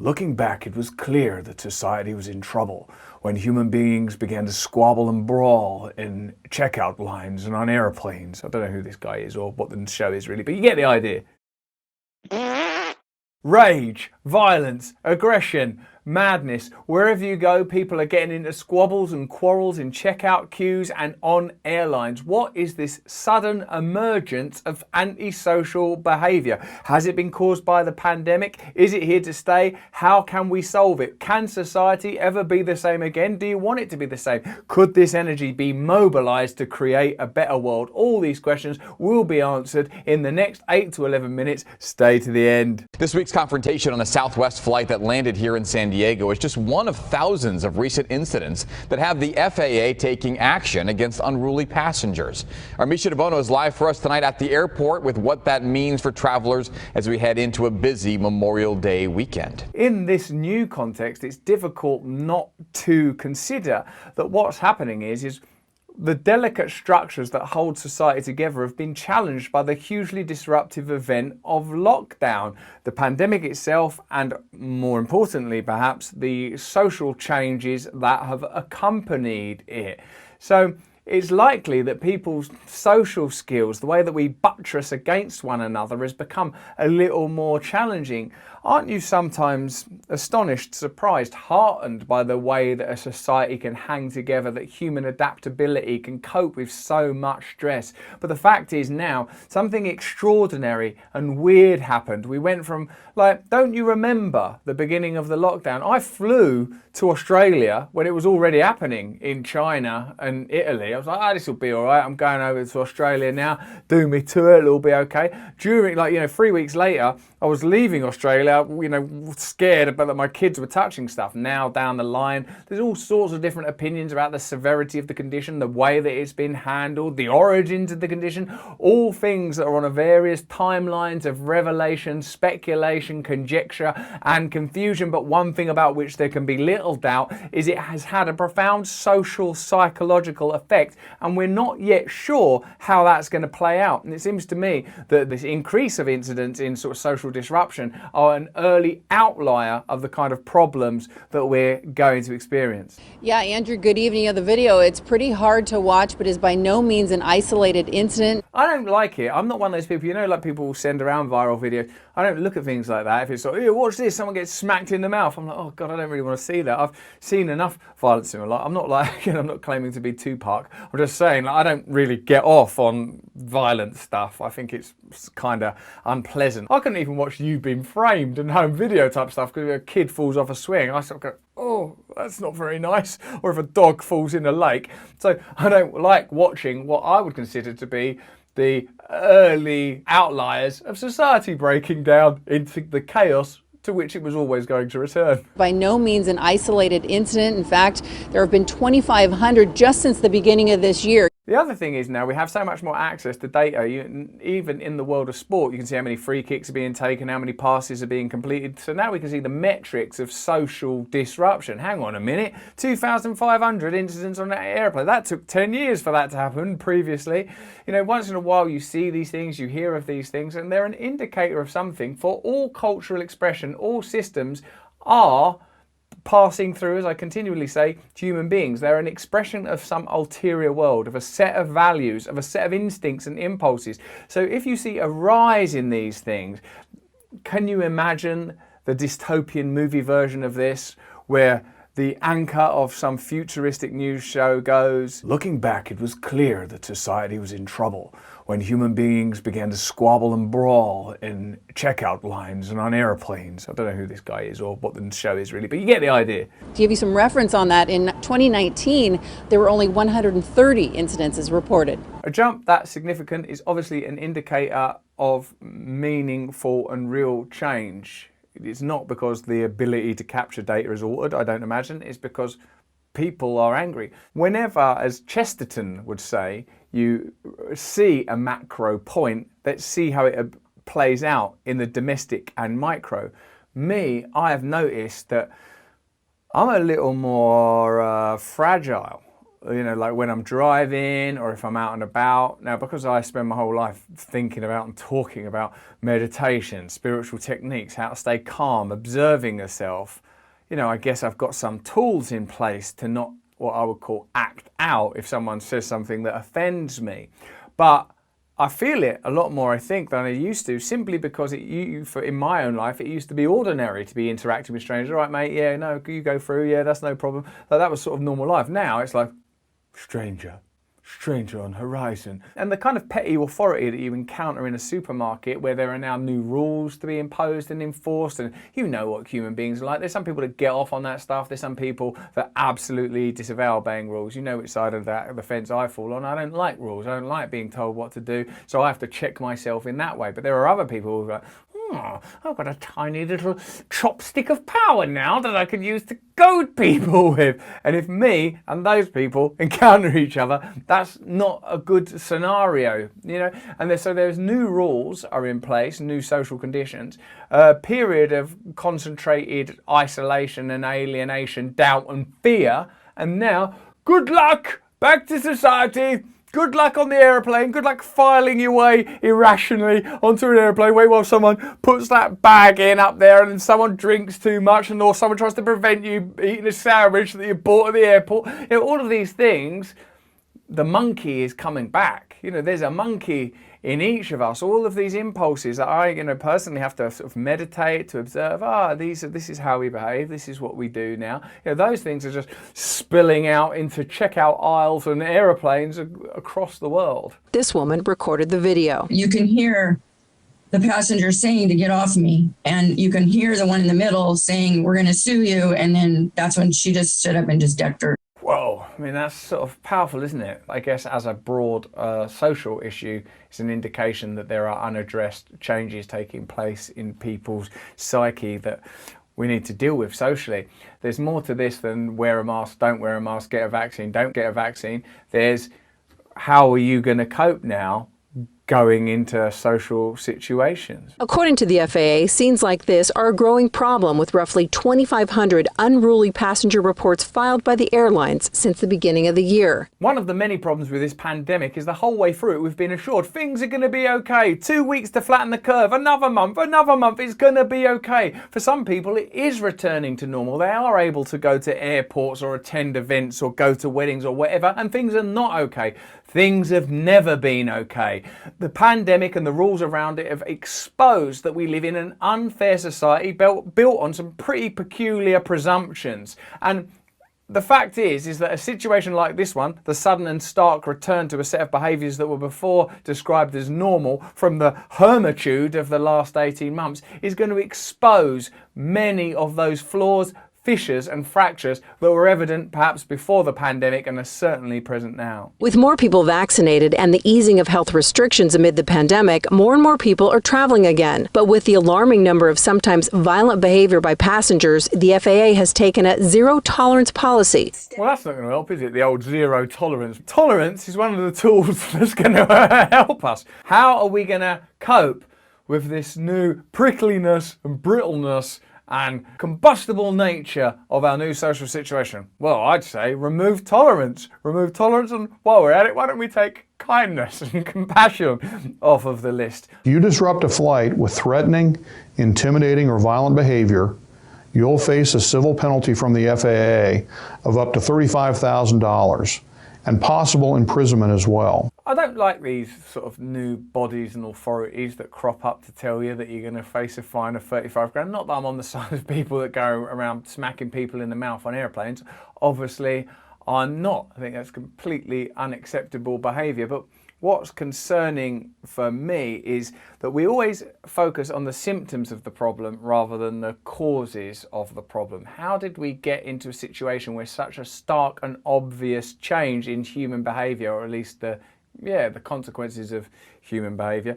Looking back, it was clear that society was in trouble when human beings began to squabble and brawl in checkout lines and on airplanes. I don't know who this guy is or what the show is really, but you get the idea. Rage, violence, aggression, madness. Wherever you go, people are getting into squabbles and quarrels in checkout queues and on airlines. What is this sudden emergence of antisocial behaviour? Has it been caused by the pandemic? Is it here to stay? How can we solve it? Can society ever be the same again? Do you want it to be the same? Could this energy be mobilised to create a better world? All these questions will be answered in the next 8 to 11 minutes. Stay to the end. This week's confrontation on a Southwest flight that landed here in San Diego is just one of thousands of recent incidents that have the FAA taking action against unruly passengers. Our Misha DeBono is live for us tonight at the airport with what that means for travelers as we head into a busy Memorial Day weekend. In this new context, it's difficult not to consider that what's happening is the delicate structures that hold society together have been challenged by the hugely disruptive event of lockdown. The pandemic itself, and more importantly perhaps, the social changes that have accompanied it. So it's likely that people's social skills, the way that we buttress against one another, has become a little more challenging. Aren't you sometimes astonished, surprised, heartened by the way that a society can hang together, that human adaptability can cope with so much stress? But the fact is now, something extraordinary and weird happened. We went from, don't you remember the beginning of the lockdown? I flew to Australia when it was already happening in China and Italy. I was like, this will be all right. I'm going over to Australia now. Do me tour, it'll be okay. During, 3 weeks later, I was leaving Australia, scared about that my kids were touching stuff. Now down the line, there's all sorts of different opinions about the severity of the condition, the way that it's been handled, the origins of the condition, all things that are on a various timelines of revelation, speculation, conjecture and confusion. But one thing about which there can be little doubt is it has had a profound social, psychological effect, and we're not yet sure how that's going to play out. And it seems to me that this increase of incidents in sort of social disruption are an early outlier of the kind of problems that we're going to experience. Yeah, Andrew, good evening. The video, it's pretty hard to watch, but is by no means an isolated incident. I don't like it. I'm not one of those people, like people will send around viral videos. I don't look at things like that. If it's like, here, watch this, someone gets smacked in the mouth. I'm like, oh God, I don't really want to see that. I've seen enough violence in my life. I'm not I'm not claiming to be Tupac. I'm just saying, I don't really get off on violent stuff. I think it's kind of unpleasant. I couldn't even watch You Being Framed and home video type stuff because a kid falls off a swing. I sort of go, oh, that's not very nice. Or if a dog falls in a lake. So I don't like watching what I would consider to be the early outliers of society breaking down into the chaos to which it was always going to return. By no means an isolated incident. In fact, there have been 2,500 just since the beginning of this year. The other thing is now we have so much more access to data. Even in the world of sport, you can see how many free kicks are being taken, how many passes are being completed. So now we can see the metrics of social disruption. Hang on a minute, 2,500 incidents on that airplane. That took 10 years for that to happen previously. Once in a while you see these things, you hear of these things, and they're an indicator of something. For all cultural expression, all systems are passing through, as I continually say, human beings. They're an expression of some ulterior world, of a set of values, of a set of instincts and impulses. So if you see a rise in these things, can you imagine the dystopian movie version of this, where the anchor of some futuristic news show goes, looking back, it was clear that society was in trouble when human beings began to squabble and brawl in checkout lines and on airplanes. I don't know who this guy is or what the show is really, but you get the idea. To give you some reference on that, in 2019, there were only 130 incidences reported. A jump that significant is obviously an indicator of meaningful and real change. It's not because the ability to capture data is altered, I don't imagine. It's because people are angry. Whenever, as Chesterton would say, you see a macro point, let's see how it plays out in the domestic and micro. I have noticed that I'm a little more fragile you know, like when I'm driving or if I'm out and about. Now, because I spend my whole life thinking about and talking about meditation, spiritual techniques, how to stay calm, observing yourself, you know, I guess I've got some tools in place to not what I would call act out if someone says something that offends me. But I feel it a lot more, I think, than I used to, simply because in my own life, it used to be ordinary to be interacting with strangers. All right, mate, yeah, no, you go through, yeah, that's no problem. Like, that was sort of normal life. Now it's like, stranger on horizon. And the kind of petty authority that you encounter in a supermarket where there are now new rules to be imposed and enforced, and you know what human beings are like. There's some people that get off on that stuff. There's some people that absolutely disavow obeying rules. You know which side of the fence I fall on. I don't like rules. I don't like being told what to do, so I have to check myself in that way. But there are other people who are like, I've got a tiny little chopstick of power now that I can use to goad people with. And if me and those people encounter each other, that's not a good scenario, you know. And so there's new rules are in place, new social conditions, a period of concentrated isolation and alienation, doubt and fear. And now, good luck, back to society. Good luck on the airplane. Good luck filing your way irrationally onto an airplane while someone puts that bag in up there and then someone drinks too much or someone tries to prevent you eating a sandwich that you bought at the airport. You know, all of these things, the monkey is coming back. You know, there's a monkey in each of us. All of these impulses that I, you know, personally have to sort of meditate to observe. This is how we behave. This is what we do now. You know, those things are just spilling out into checkout aisles and aeroplanes across the world. This woman recorded the video. You can hear the passenger saying to get off me, and you can hear the one in the middle saying, we're going to sue you. And then that's when she just stood up and just decked her. Whoa, I mean, that's sort of powerful, isn't it? I guess as a broad social issue, it's an indication that there are unaddressed changes taking place in people's psyche that we need to deal with socially. There's more to this than wear a mask, don't wear a mask, get a vaccine, don't get a vaccine. There's how are you going to cope now going into social situations. According to the FAA, scenes like this are a growing problem, with roughly 2,500 unruly passenger reports filed by the airlines since the beginning of the year. One of the many problems with this pandemic is the whole way through it we've been assured things are going to be okay. 2 weeks to flatten the curve, another month, it's going to be okay. For some people it is returning to normal. They are able to go to airports or attend events or go to weddings or whatever, and things are not okay. Things have never been okay. The pandemic and the rules around it have exposed that we live in an unfair society built on some pretty peculiar presumptions. And the fact is that a situation like this one, the sudden and stark return to a set of behaviours that were before described as normal from the hermitude of the last 18 months, is going to expose many of those flaws, fissures and fractures that were evident perhaps before the pandemic and are certainly present now. With more people vaccinated and the easing of health restrictions amid the pandemic, more and more people are traveling again. But with the alarming number of sometimes violent behavior by passengers, the FAA has taken a zero-tolerance policy. Well, that's not going to help, is it? The old zero tolerance. Tolerance is one of the tools that's going to help us. How are we going to cope with this new prickliness and brittleness and combustible nature of our new social situation? Well, I'd say remove tolerance. Remove tolerance, and while we're at it, why don't we take kindness and compassion off of the list? If you disrupt a flight with threatening, intimidating, or violent behavior, you'll face a civil penalty from the FAA of up to $35,000 and possible imprisonment as well. I don't like these sort of new bodies and authorities that crop up to tell you that you're going to face a fine of 35 grand. Not that I'm on the side of people that go around smacking people in the mouth on airplanes. Obviously, I'm not. I think that's completely unacceptable behaviour. But what's concerning for me is that we always focus on the symptoms of the problem rather than the causes of the problem. How did we get into a situation where such a stark and obvious change in human behaviour, or at least the consequences of human behaviour,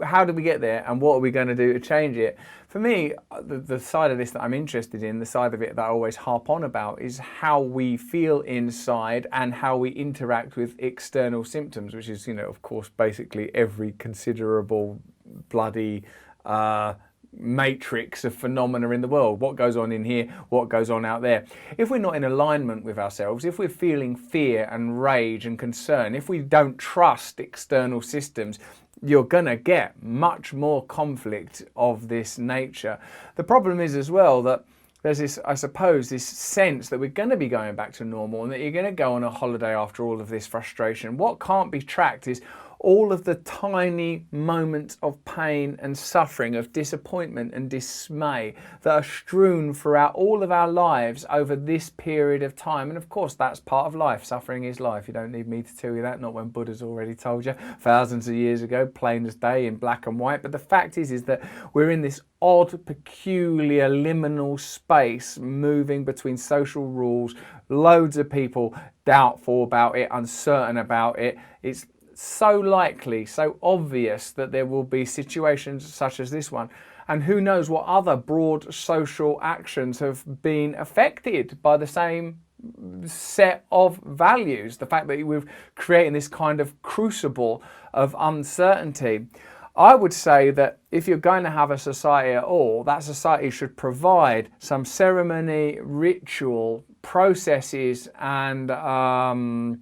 how did we get there, and what are we going to do to change it? For me, the side of this that I'm interested in, the side of it that I always harp on about, is how we feel inside and how we interact with external symptoms, which is, you know, of course, basically every considerable bloody matrix of phenomena in the world. What goes on in here, what goes on out there. If we're not in alignment with ourselves, if we're feeling fear and rage and concern, if we don't trust external systems, you're going to get much more conflict of this nature. The problem is as well that there's this, I suppose, this sense that we're going to be going back to normal and that you're going to go on a holiday after all of this frustration. What can't be tracked is all of the tiny moments of pain and suffering, of disappointment and dismay that are strewn throughout all of our lives over this period of time. And of course, that's part of life. Suffering is life. You don't need me to tell you that, not when Buddha's already told you thousands of years ago, plain as day in black and white. But the fact is that we're in this odd, peculiar, liminal space moving between social rules, loads of people doubtful about it, uncertain about it. It's so likely, so obvious that there will be situations such as this one. And who knows what other broad social actions have been affected by the same set of values. The fact that we're creating this kind of crucible of uncertainty. I would say that if you're going to have a society at all, that society should provide some ceremony, ritual, processes and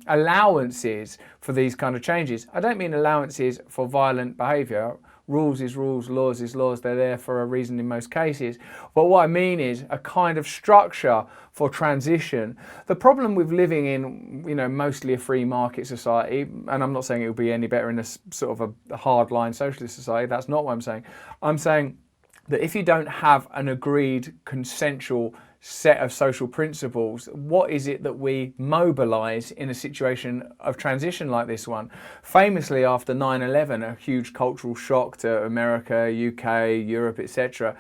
allowances for these kind of changes. I don't mean allowances for violent behaviour. Rules is rules, laws is laws. They're there for a reason in most cases. But what I mean is a kind of structure for transition. The problem with living in, mostly a free market society, and I'm not saying it will be any better in a sort of a hardline socialist society. That's not what I'm saying. I'm saying that if you don't have an agreed consensual set of social principles, what is it that we mobilise in a situation of transition like this one? Famously, after 9/11, a huge cultural shock to America, UK, Europe, etc.,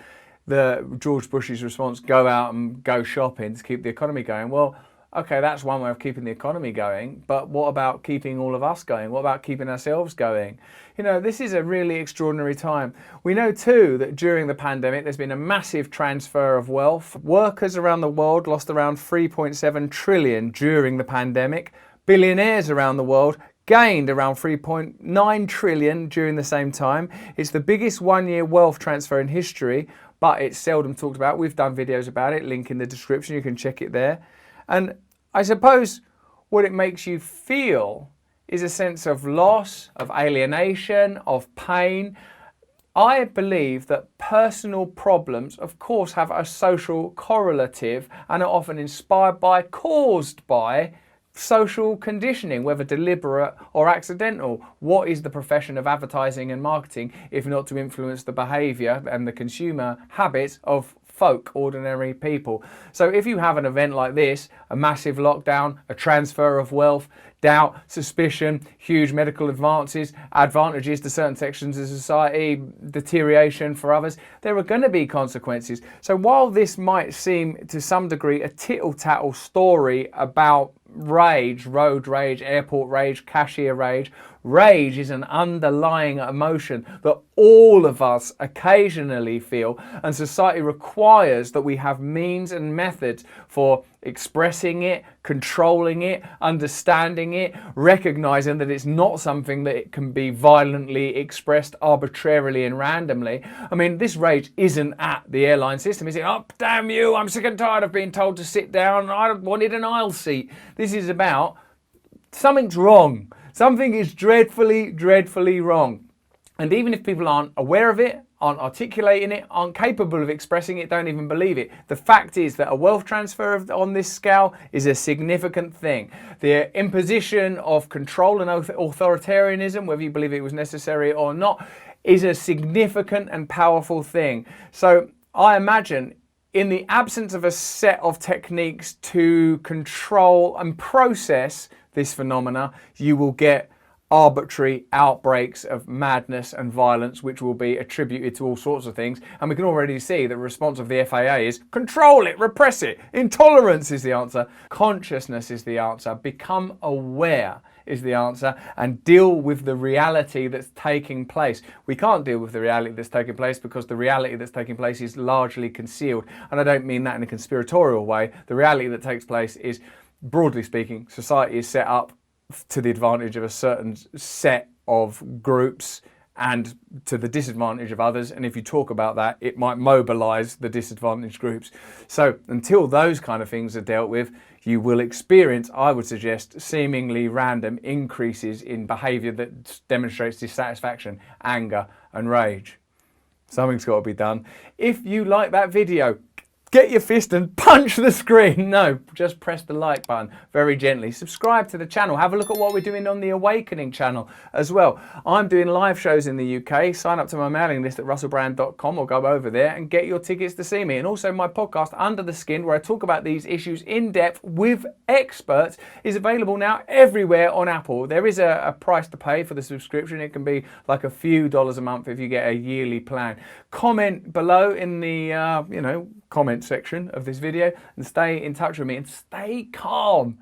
George Bush's response, go out and go shopping to keep the economy going. Well, okay, that's one way of keeping the economy going, but what about keeping all of us going? What about keeping ourselves going? This is a really extraordinary time. We know too that during the pandemic there's been a massive transfer of wealth. Workers around the world lost around 3.7 trillion during the pandemic. Billionaires around the world gained around 3.9 trillion during the same time. It's the biggest one-year wealth transfer in history, but it's seldom talked about. We've done videos about it, link in the description, you can check it there. And I suppose what it makes you feel is a sense of loss, of alienation, of pain. I believe that personal problems, of course, have a social correlative and are often inspired by, caused by, social conditioning, whether deliberate or accidental. What is the profession of advertising and marketing if not to influence the behaviour and the consumer habits of folk, ordinary people? So if you have an event like this, a massive lockdown, a transfer of wealth, doubt, suspicion, huge medical advantages to certain sections of society, deterioration for others, there are going to be consequences. So while this might seem to some degree a tittle-tattle story about rage, road rage, airport rage, cashier rage, rage is an underlying emotion that all of us occasionally feel, and society requires that we have means and methods for expressing it, controlling it, understanding it, recognizing that it's not something that it can be violently expressed arbitrarily and randomly. I mean, this rage isn't at the airline system. Is it, oh, damn you, I'm sick and tired of being told to sit down, I wanted an aisle seat. This is about something's wrong. Something is dreadfully, dreadfully wrong. And even if people aren't aware of it, aren't articulating it, aren't capable of expressing it, don't even believe it, the fact is that a wealth transfer on this scale is a significant thing. The imposition of control and authoritarianism, whether you believe it was necessary or not, is a significant and powerful thing. So I imagine in the absence of a set of techniques to control and process this phenomena, you will get arbitrary outbreaks of madness and violence, which will be attributed to all sorts of things. And we can already see the response of the FAA is control it, repress it. Intolerance is the answer. Consciousness is the answer. Become aware is the answer, and deal with the reality that's taking place. We can't deal with the reality that's taking place because the reality that's taking place is largely concealed. And I don't mean that in a conspiratorial way. The reality that takes place is, broadly speaking, society is set up to the advantage of a certain set of groups and to the disadvantage of others. And if you talk about that, it might mobilize the disadvantaged groups. So until those kind of things are dealt with, you will experience, I would suggest, seemingly random increases in behavior that demonstrates dissatisfaction, anger, and rage. Something's got to be done. If you like that video, get your fist and punch the screen. No, just press the like button very gently. Subscribe to the channel. Have a look at what we're doing on the Awakening channel as well. I'm doing live shows in the UK. Sign up to my mailing list at russellbrand.com or go over there and get your tickets to see me. And also my podcast, Under the Skin, where I talk about these issues in depth with experts, is available now everywhere on Apple. There is a price to pay for the subscription. It can be like a few dollars a month if you get a yearly plan. Comment below in the, comment section of this video and stay in touch with me and stay calm.